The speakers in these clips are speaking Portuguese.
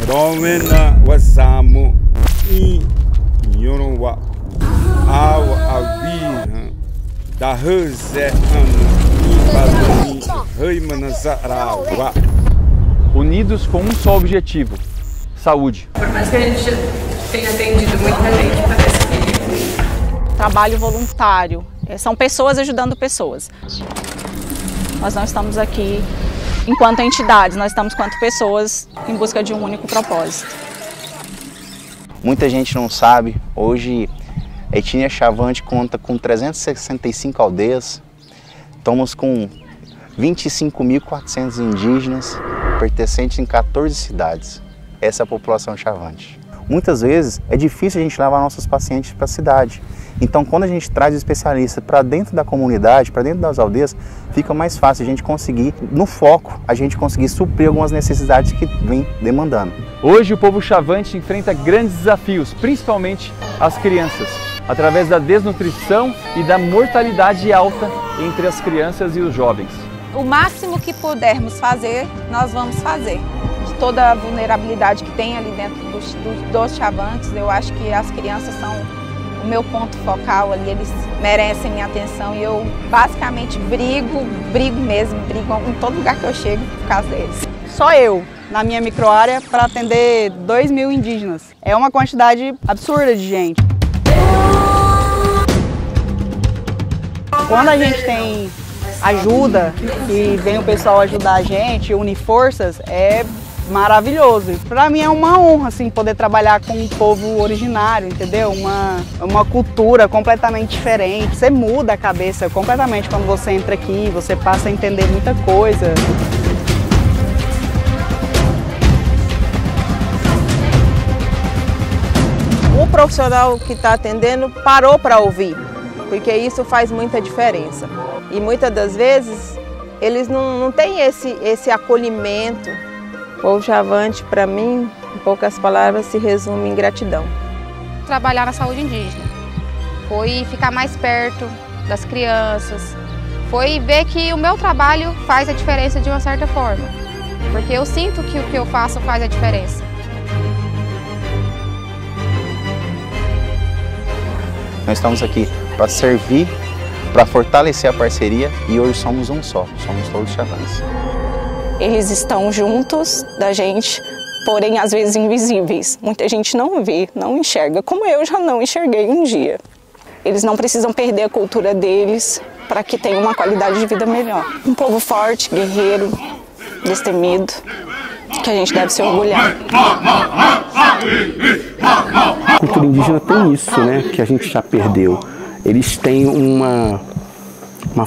Domina wasamu I Yoruba Awa Avi Da Rose Anu Reimanazarawa. Unidos com um só objetivo: saúde. Por mais que a gente tenha atendido muita gente, parece que... Trabalho voluntário. São pessoas ajudando pessoas. Nós não estamos aqui enquanto entidades, nós estamos enquanto pessoas em busca de um único propósito. Muita gente não sabe, hoje a etnia Chavante conta com 365 aldeias, estamos com 25.400 indígenas, pertencentes em 14 cidades. Essa é a população Chavante. Muitas vezes é difícil a gente levar nossos pacientes para a cidade. Então, quando a gente traz o especialista para dentro da comunidade, para dentro das aldeias, fica mais fácil a gente conseguir, no foco, a gente conseguir suprir algumas necessidades que vem demandando. Hoje o povo Chavante enfrenta grandes desafios, principalmente as crianças, através da desnutrição e da mortalidade alta entre as crianças e os jovens. O máximo que pudermos fazer, nós vamos fazer. De toda a vulnerabilidade que tem ali dentro dos Chavantes, eu acho que as crianças são o meu ponto focal ali, eles merecem minha atenção e eu basicamente brigo em todo lugar que eu chego por causa deles. Só eu, na minha microárea, para atender 2.000 indígenas. É uma quantidade absurda de gente. Quando a gente tem ajuda e vem o pessoal ajudar a gente, unir forças, é maravilhoso. Para mim é uma honra assim, poder trabalhar com um povo originário, entendeu? Uma cultura completamente diferente. Você muda a cabeça completamente quando você entra aqui, você passa a entender muita coisa. O profissional que está atendendo parou para ouvir, porque isso faz muita diferença. E muitas das vezes eles não têm esse acolhimento. O povo Chavante, para mim, em poucas palavras, se resume em gratidão. Trabalhar na saúde indígena foi ficar mais perto das crianças, foi ver que o meu trabalho faz a diferença de uma certa forma, porque eu sinto que o que eu faço faz a diferença. Nós estamos aqui para servir, para fortalecer a parceria e hoje somos um só, somos todos Chavantes. Eles estão juntos da gente, porém às vezes invisíveis. Muita gente não vê, não enxerga, como eu já não enxerguei um dia. Eles não precisam perder a cultura deles para que tenham uma qualidade de vida melhor. Um povo forte, guerreiro, destemido, que a gente deve se orgulhar. A cultura indígena tem isso, né, que a gente já perdeu. Eles têm uma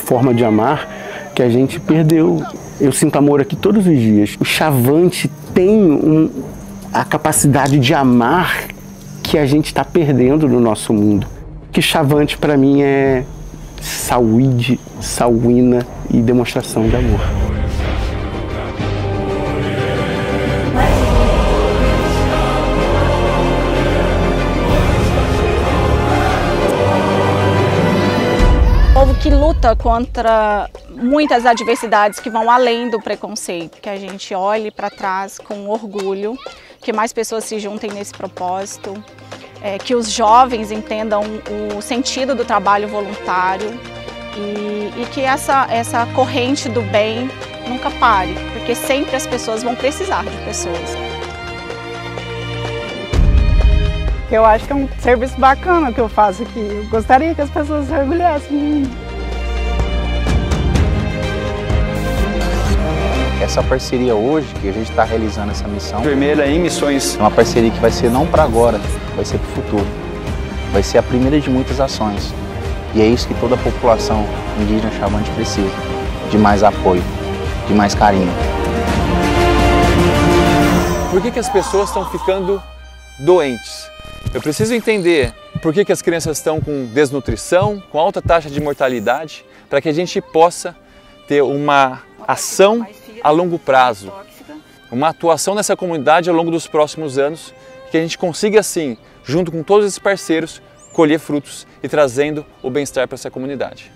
forma de amar que a gente perdeu. Eu sinto amor aqui todos os dias. O Chavante tem a capacidade de amar que a gente está perdendo no nosso mundo. Que Chavante para mim é saúde, sauína e demonstração de amor. Que luta contra muitas adversidades que vão além do preconceito, que a gente olhe para trás com orgulho, que mais pessoas se juntem nesse propósito, que os jovens entendam o sentido do trabalho voluntário e que essa corrente do bem nunca pare, porque sempre as pessoas vão precisar de pessoas. Eu acho que é um serviço bacana que eu faço aqui. Eu gostaria que as pessoas se orgulhassem de mim. Essa parceria hoje, que a gente está realizando essa missão, Vermelha em Missões, é uma parceria que vai ser não para agora, vai ser para o futuro. Vai ser a primeira de muitas ações. E é isso que toda a população indígena Chavante precisa, de mais apoio, de mais carinho. por que as pessoas estão ficando doentes? Eu preciso entender por que as crianças estão com desnutrição, com alta taxa de mortalidade, para que a gente possa ter uma ação a longo prazo, uma atuação nessa comunidade ao longo dos próximos anos, que a gente consiga assim, junto com todos esses parceiros, colher frutos e trazendo o bem-estar para essa comunidade.